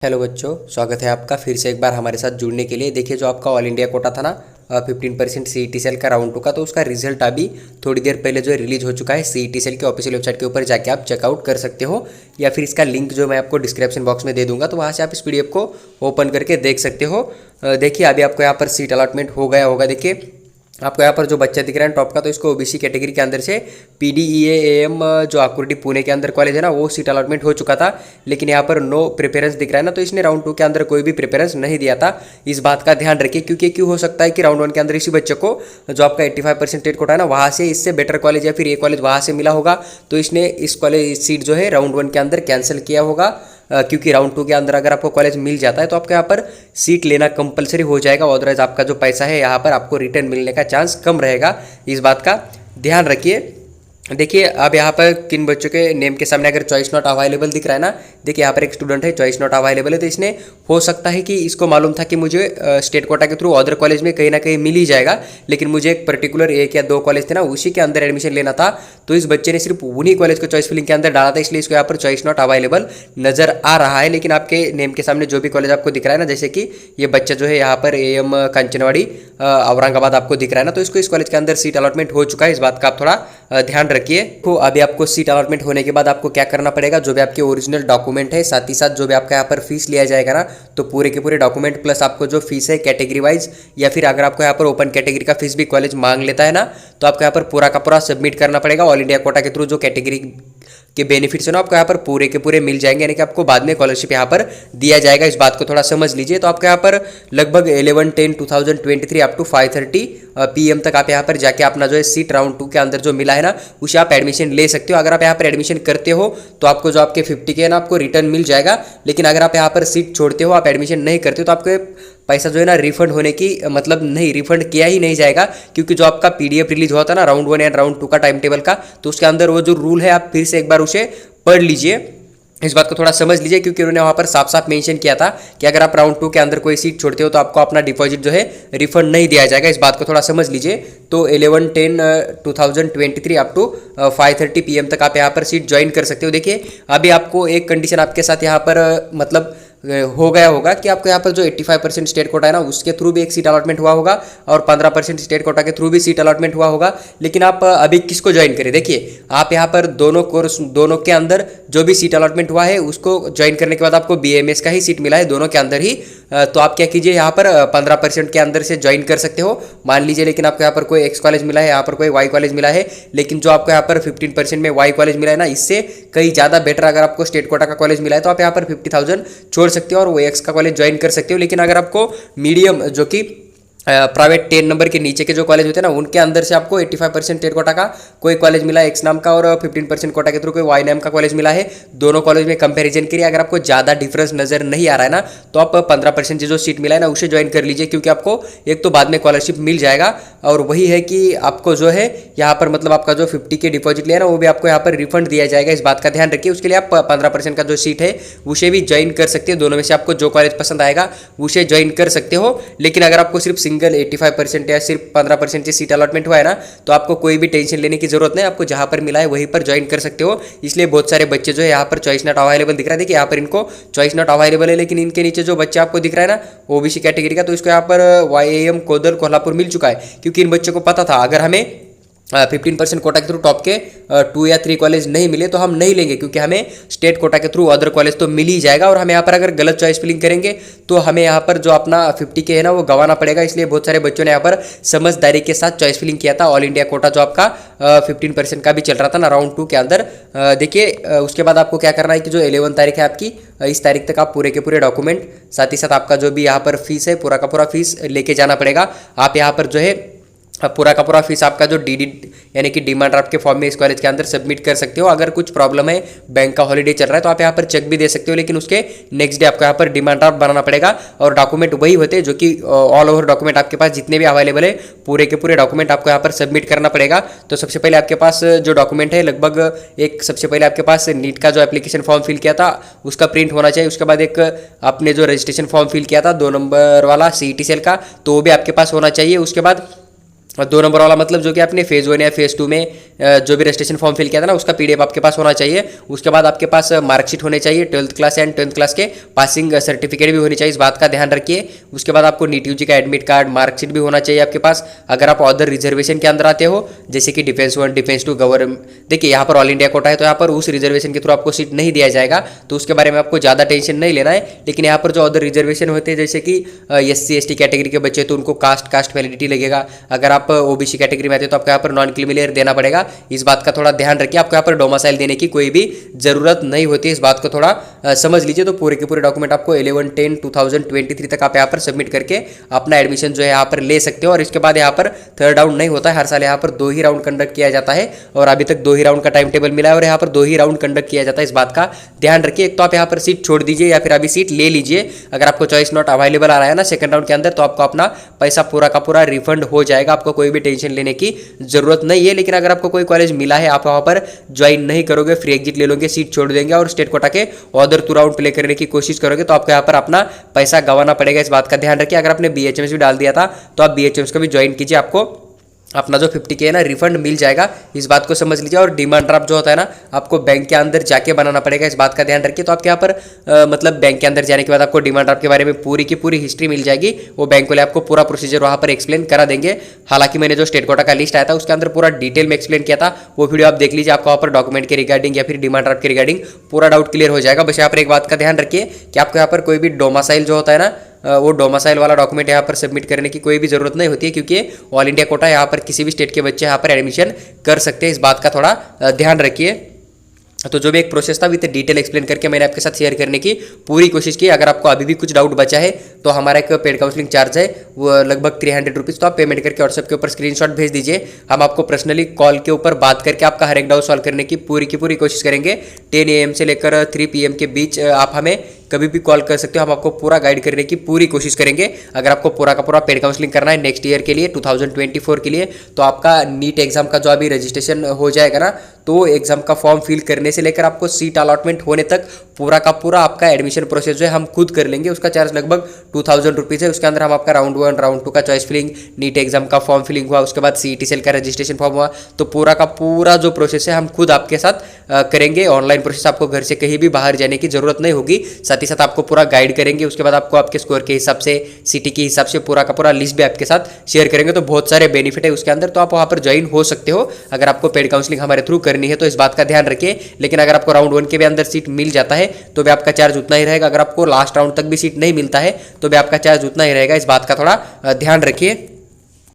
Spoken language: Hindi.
हेलो बच्चों, स्वागत है आपका फिर से एक बार हमारे साथ जुड़ने के लिए। देखिए, जो आपका ऑल इंडिया कोटा था ना 15% CET सेल का राउंड 2 का, तो उसका रिजल्ट अभी थोड़ी देर पहले जो है रिलीज हो चुका है। CET सेल के ऑफिशियल वेबसाइट के ऊपर जाके आप चेकआउट कर सकते हो, या फिर इसका लिंक जो मैं आपको डिस्क्रिप्शन बॉक्स में दे दूंगा, तो वहाँ से आप इस PDF को ओपन करके देख सकते हो। देखिए, अभी आपको यहाँ पर सीट अलॉटमेंट हो गया होगा। देखिए, आपको यहाँ पर जो बच्चा दिख रहा है टॉप का, तो इसको OBC कैटेगरी के अंदर से PDEA-AM जो आकुर्डी पुणे के अंदर कॉलेज है ना, वो सीट अलॉटमेंट हो चुका था। लेकिन यहाँ पर नो प्रेफरेंस दिख रहा है ना, तो इसने राउंड 2 के अंदर कोई भी प्रेफरेंस नहीं दिया था। इस बात का ध्यान रखिए, क्योंकि क्यों हो सकता है कि राउंड 1 के अंदर इसी बच्चे को जो आपका 85% स्टेट कोटा है ना, वहाँ से इससे बेटर कॉलेज या फिर ये कॉलेज वहाँ से मिला होगा, तो इसने इस कॉलेज सीट जो है राउंड 1 के अंदर कैंसिल किया होगा। क्योंकि राउंड 2 के अंदर अगर आपको कॉलेज मिल जाता है तो आपको यहाँ पर सीट लेना कंपलसरी हो जाएगा, अदरवाइज आपका जो पैसा है यहाँ पर आपको रिटर्न मिलने का चांस कम रहेगा। इस बात का ध्यान रखिए। देखिए, अब यहाँ पर किन बच्चों के नेम के सामने अगर चॉइस नॉट अवेलेबल दिख रहा है ना, देखिए यहाँ पर एक स्टूडेंट है, चॉइस नॉट अवेलेबल है, तो इसने हो सकता है कि इसको मालूम था कि मुझे स्टेट कोटा के थ्रू अदर कॉलेज में कहीं ना कहीं मिल ही जाएगा, लेकिन मुझे एक पर्टिकुलर 1 या 2 कॉलेज थे ना, उसी के अंदर एडमिशन लेना था। तो इस बच्चे ने सिर्फ उन्हीं कॉलेज को चॉइस फिलिंग के अंदर डाला था, इसलिए इसको यहाँ पर चॉइस नॉट अवेलेबल नजर आ रहा है। लेकिन आपके नेम के सामने जो भी कॉलेज आपको दिख रहा है ना, जैसे कि ये बच्चा जो है यहाँ पर AM कंचनवाड़ी औरंगाबाद आपको दिख रहा है ना, तो इसको इस कॉलेज के अंदर सीट अलॉटमेंट हो चुका है। इस बात का आप थोड़ा ध्यान रखिए। तो अभी आपको सीट अलॉटमेंट होने के बाद आपको क्या करना पड़ेगा, जो भी आपके ओरिजिनल डॉक्यूमेंट है, साथ ही साथ जो भी आपका यहाँ पर फीस लिया जाएगा ना, तो पूरे के पूरे डॉक्यूमेंट प्लस आपको जो फीस है कैटेगरी वाइज, या फिर अगर आपको यहाँ पर ओपन कैटेगरी का फीस भी कॉलेज मांग लेता है ना, तो आपको यहाँ पर पूरा का पूरा सबमिट करना पड़ेगा। ऑल इंडिया कोटा के थ्रू जो कैटेगरी के बेनिफिट्स है ना, आपको यहाँ पर पूरे के पूरे मिल जाएंगे, यानी कि आपको बाद में स्कॉलरशिप यहाँ पर दिया जाएगा। इस बात को थोड़ा समझ लीजिए। तो आपको यहाँ पर लगभग 11/10/2023 अप टू 5:30 PM तक आप यहाँ पर जाके अपना जो है सीट राउंड 2 के अंदर जो मिला है ना, उसे आप एडमिशन ले सकते हो। अगर आप यहाँ पर एडमिशन करते हो तो आपको जो आपके 50K है ना, आपको रिटर्न मिल जाएगा। लेकिन अगर आप यहाँ पर सीट छोड़ते हो, आप एडमिशन नहीं करते हो, तो आपको पैसा जो है ना रिफंड होने की मतलब नहीं, रिफंड किया ही नहीं जाएगा। क्योंकि जो आपका PDF रिलीज हुआ था ना राउंड 1 एंड राउंड 2 का टाइम टेबल का, तो उसके अंदर वो जो रूल है, आप फिर से एक बार उसे पढ़ लीजिए। इस बात को थोड़ा समझ लीजिए, क्योंकि उन्होंने वहाँ पर साफ साफ मेंशन किया था कि अगर आप राउंड 2 के अंदर कोई सीट छोड़ते हो तो आपको अपना डिपॉजिट जो है रिफंड नहीं दिया जाएगा। इस बात को थोड़ा समझ लीजिए। तो 11/10/2023 अप टू 5:30 PM तक आप यहाँ पर सीट ज्वाइन कर सकते हो। देखिए, अभी आपको एक कंडीशन आपके साथ यहाँ पर मतलब हो गया होगा कि आपको यहाँ पर जो 85% स्टेट कोटा है ना, उसके थ्रू भी एक सीट अलॉटमेंट हुआ होगा, और 15% स्टेट कोटा के थ्रू भी सीट अलॉटमेंट हुआ होगा। लेकिन आप अभी किसको ज्वाइन करें? देखिए, आप यहाँ पर दोनों कोर्स, दोनों के अंदर जो भी सीट अलॉटमेंट हुआ है उसको ज्वाइन करने के बाद आपको BAMS का ही सीट मिला है दोनों के अंदर ही। तो आप क्या कीजिए, यहाँ पर 15% के अंदर से ज्वाइन कर सकते हो, मान लीजिए। लेकिन आपको यहाँ पर कोई X कॉलेज मिला है, यहाँ पर कोई Y कॉलेज मिला है, लेकिन जो आपको यहाँ पर 15% में Y कॉलेज मिला है ना, इससे कहीं ज़्यादा बेटर अगर आपको स्टेट कोटा का कॉलेज मिला है, तो आप यहाँ पर 50,000 छोड़ सकते हो और वो X का कॉलेज ज्वाइन कर सकते हो। लेकिन अगर आपको मीडियम जो कि प्राइवेट 10 नंबर के नीचे के जो कॉलेज होते हैं ना, उनके अंदर से आपको 85% स्टेट कोटा का कोई कॉलेज मिला है X नाम का, और 15% कोटा के थ्रू कोई Y नाम का कॉलेज मिला है, दोनों कॉलेज में कंपैरिजन करिए। अगर आपको ज़्यादा डिफरेंस नजर नहीं आ रहा है ना, तो आप 15% जो सीट मिला है ना, उसे ज्वाइन कर लीजिए। क्योंकि आपको एक तो बाद में स्कॉलरशिप मिल जाएगा, और वही है कि आपको जो है यहाँ पर मतलब आपका जो 50K डिपॉजिट लिया ना, वो भी आपको यहाँ पर रिफंड दिया जाएगा। इस बात का ध्यान रखिए। उसके लिए आप 15% का जो सीट है उसे भी ज्वाइन कर सकते हो। दोनों में से आपको जो कॉलेज पसंद आएगा उसे ज्वाइन कर सकते हो। लेकिन अगर आपको सिर्फ सिंगल 85% या सिर्फ 15% की सीट अलॉटमेंट हुआ है ना, तो आपको कोई भी टेंशन लेने की जरूरत नहीं, आपको जहां पर मिला है वहीं पर ज्वाइन कर सकते हो। इसलिए बहुत सारे बच्चे जो है यहाँ पर चॉइस नॉट अवेलेबल दिख रहा है। देखिए, यहाँ पर इनको चॉइस नॉट अवेलेबल है, लेकिन इनके नीचे जो बच्चा आपको दिख रहा है ना OBC कैटेगरी का, तो इसको यहाँ पर YAM कोदल कोल्हापुर मिल चुका है। क्योंकि इन बच्चों को पता था अगर हमें 15% कोटा के थ्रू टॉप के 2 या 3 कॉलेज नहीं मिले तो हम नहीं लेंगे, क्योंकि हमें स्टेट कोटा के थ्रू अदर कॉलेज तो मिल ही जाएगा। और हम यहाँ पर अगर गलत चॉइस फिलिंग करेंगे तो हमें यहाँ पर जो अपना 50K है ना, वो गंवाना पड़ेगा। इसलिए बहुत सारे बच्चों ने यहाँ पर समझदारी के साथ चॉइस फिलिंग किया था। ऑल इंडिया कोटा जो आपका 15% का भी चल रहा था ना राउंड 2 के अंदर। देखिए, उसके बाद आपको क्या करना है कि जो 11 तारीख है आपकी, इस तारीख तक आप पूरे के पूरे डॉक्यूमेंट, साथ ही साथ आपका जो भी यहाँ पर फीस है, पूरा का पूरा फीस लेके जाना पड़ेगा। आप यहाँ पर जो है पूरा का पूरा फीस आपका जो DD यानी कि डिमांड ड्राफ्ट के फॉर्म में इस कॉलेज के अंदर सबमिट कर सकते हो। अगर कुछ प्रॉब्लम है, बैंक का हॉलीडे चल रहा है, तो आप यहाँ पर चेक भी दे सकते हो, लेकिन उसके नेक्स्ट डे आपको यहाँ पर डिमांड ड्राफ्ट बनाना पड़ेगा। और डॉक्यूमेंट वही होते हैं जो कि ऑल ओवर डॉक्यूमेंट आपके पास जितने भी अवेलेबल है, पूरे के पूरे डॉक्यूमेंट आपको यहाँ पर सबमिट करना पड़ेगा। तो सबसे पहले आपके पास जो डॉक्यूमेंट है, लगभग एक सबसे पहले आपके पास नीट का जो एप्लीकेशन फॉर्म फिल किया था उसका प्रिंट होना चाहिए। उसके बाद एक आपने जो रजिस्ट्रेशन फॉर्म फिल किया था 2 नंबर वाला CET सेल का, तो वो भी आपके पास होना चाहिए। उसके बाद और 2 नंबर वाला मतलब जो कि आपने फेज़ 1 या फेज़ 2 में जो भी रजिस्ट्रेशन फॉर्म फिल किया था ना, उसका पीडीएफ आपके पास होना चाहिए। उसके बाद आपके पास मार्कशीट होने चाहिए 12th class and 10th class के पासिंग सर्टिफिकेट भी होनी चाहिए, इस बात का ध्यान रखिए। उसके बाद आपको नीट यूजी का एडमिट कार्ड, मार्कशीट भी होना चाहिए आपके पास। अगर आप अदर रिजर्वेशन के अंदर आते हो, जैसे कि डिफेंस 1, डिफेंस 2, गवर्नमेंट, देखिए यहाँ पर ऑल इंडिया कोटा है तो यहाँ पर उस रिजर्वेशन के थ्रू आपको सीट नहीं दिया जाएगा, तो उसके बारे में आपको ज़्यादा टेंशन नहीं लेना है। लेकिन यहाँ पर जो अदर रिजर्वेशन होते हैं, जैसे कि SC ST कैटेगरी के बच्चे, तो उनको कास्ट वैलिडिटी लगेगा। अगर आप OBC कैटेगरी में आते हैं तो आपको यहाँ पर नॉन क्रीमी लेयर देना पड़ेगा, इस बात का थोड़ा ध्यान रखिए। आपको यहाँ पर डोमासाइल देने की कोई भी जरूरत नहीं होती है, इस बात को थोड़ा समझ लीजिए। तो पूरे के पूरे डॉक्यूमेंट आपको 11/10/2023 तक आप यहाँ पर सबमिट करके अपना एडमिशन जो है यहाँ पर ले सकते हो। और इसके बाद यहाँ पर थर्ड राउंड नहीं होता है, हर साल यहाँ पर 2 ही राउंड कंडक्ट किया जाता है, और अभी तक 2 ही राउंड का टाइम टेबल मिला है और यहाँ पर 2 ही राउंड कंडक्ट किया जाता है, इस बात का ध्यान रखिए। एक तो आप यहाँ पर सीट छोड़ दीजिए या फिर अभी सीट ले लीजिए। अगर आपको चॉइस नॉट अवेलेबल आ रहा है ना सेकंड राउंड के अंदर, तो आपको अपना पैसा पूरा का पूरा रिफंड हो जाएगा, आपको कोई भी टेंशन लेने की जरूरत नहीं है। लेकिन अगर आपको कोई कॉलेज मिला है, आप वहाँ पर ज्वाइन नहीं करोगे, फ्री एग्जिट ले लोगे, सीट छोड़ देंगे और स्टेट कोटा के अदर 2 राउंड प्ले करने की कोशिश करोगे, तो आपको यहाँ पर अपना पैसा गंवाना पड़ेगा, इस बात का ध्यान रखिए। अगर आपने BHMS भी डाल दिया था तो आप BHMS का भी ज्वाइन कीजिए, आपको अपना जो 50K है ना रिफंड मिल जाएगा, इस बात को समझ लीजिए। और डिमांड ड्राफ्ट जो होता है ना, आपको बैंक के अंदर जाके बनाना पड़ेगा, इस बात का ध्यान रखिए। तो आपके यहाँ पर मतलब बैंक के अंदर जाने के बाद आपको डिमांड ड्राफ्ट के बारे में पूरी की पूरी हिस्ट्री मिल जाएगी, वो बैंक वाले आपको पूरा प्रोसीजर वहाँ पर एक्सप्लेन करा देंगे। हालांकि मैंने जो स्टेट कोटा का लिस्ट आया था उसके अंदर पूरा डिटेल में एक्सप्लेन किया था, वो वीडियो आप देख लीजिए, आपको वहाँ पर डॉक्यूमेंट के रिगार्डिंग या फिर डिमांड ड्राफ्ट के रिगार्डिंग पूरा डाउट क्लियर हो जाएगा। बस यहाँ पर एक बात का ध्यान रखिए कि आपको यहाँ पर कोई भी डोमासाइल जो होता है ना, वो डोमासाइल वाला डॉक्यूमेंट यहाँ पर सबमिट करने की कोई भी जरूरत नहीं होती है, क्योंकि ऑल इंडिया कोटा यहाँ पर किसी भी स्टेट के बच्चे यहाँ पर एडमिशन कर सकते हैं, इस बात का थोड़ा ध्यान रखिए। तो जो भी एक प्रोसेस था विद डिटेल एक्सप्लेन करके मैंने आपके साथ शेयर करने की पूरी कोशिश की। अगर आपको अभी भी कुछ डाउट बचा है तो हमारा एक पेड काउंसलिंग चार्ज है, वो लगभग 300 रुपीज़, तो आप पेमेंट करके व्हाट्सएप के ऊपर स्क्रीनशॉट भेज दीजिए। हम आपको पर्सनली कॉल के ऊपर बात करके आपका हर एक डाउट सॉल्व करने की पूरी कोशिश करेंगे। 10 AM से लेकर 3 PM के बीच आप हमें कभी भी कॉल कर सकते हो, हम आपको पूरा गाइड करने की पूरी कोशिश करेंगे। अगर आपको पूरा का पूरा पेड काउंसलिंग करना है नेक्स्ट ईयर के लिए 2024 के लिए, तो आपका नीट एग्जाम का जो अभी रजिस्ट्रेशन हो जाएगा ना, तो एग्जाम का फॉर्म फिल करने से लेकर आपको सीट अलॉटमेंट होने तक पूरा का पूरा आपका एडमिशन प्रोसेस जो है हम खुद कर लेंगे। उसका चार्ज लगभग 2000 रुपीज़ है। उसके अंदर हम आपका राउंड 1 राउंड 2 का चॉइस फिलिंग, नीट एग्जाम का फॉर्म फिलिंग हुआ, उसके बाद CET सेल का रजिस्ट्रेशन फॉर्म हुआ, तो पूरा का पूरा जो प्रोसेस है हम खुद आपके साथ करेंगे। ऑनलाइन प्रोसेस, आपको घर से कहीं भी बाहर जाने की जरूरत नहीं होगी। साथ ही साथ आपको पूरा गाइड करेंगे। उसके बाद आपको आपके स्कोर के हिसाब से, सिटी के हिसाब से पूरा का पूरा लिस्ट भी आपके साथ शेयर करेंगे। तो बहुत सारे बेनिफिट है उसके अंदर, तो आप वहाँ पर ज्वाइन हो सकते हो अगर आपको पेड काउंसलिंग हमारे थ्रू करनी है, तो इस बात का ध्यान रखिए। लेकिन अगर आपको राउंड 1 के भी अंदर सीट मिल जाता है तो भी आपका चार्ज उतना ही रहेगा। अगर आपको लास्ट राउंड तक भी सीट नहीं मिलता है तो भी आपका चार्ज उतना ही रहेगा, इस बात का थोड़ा ध्यान रखिए।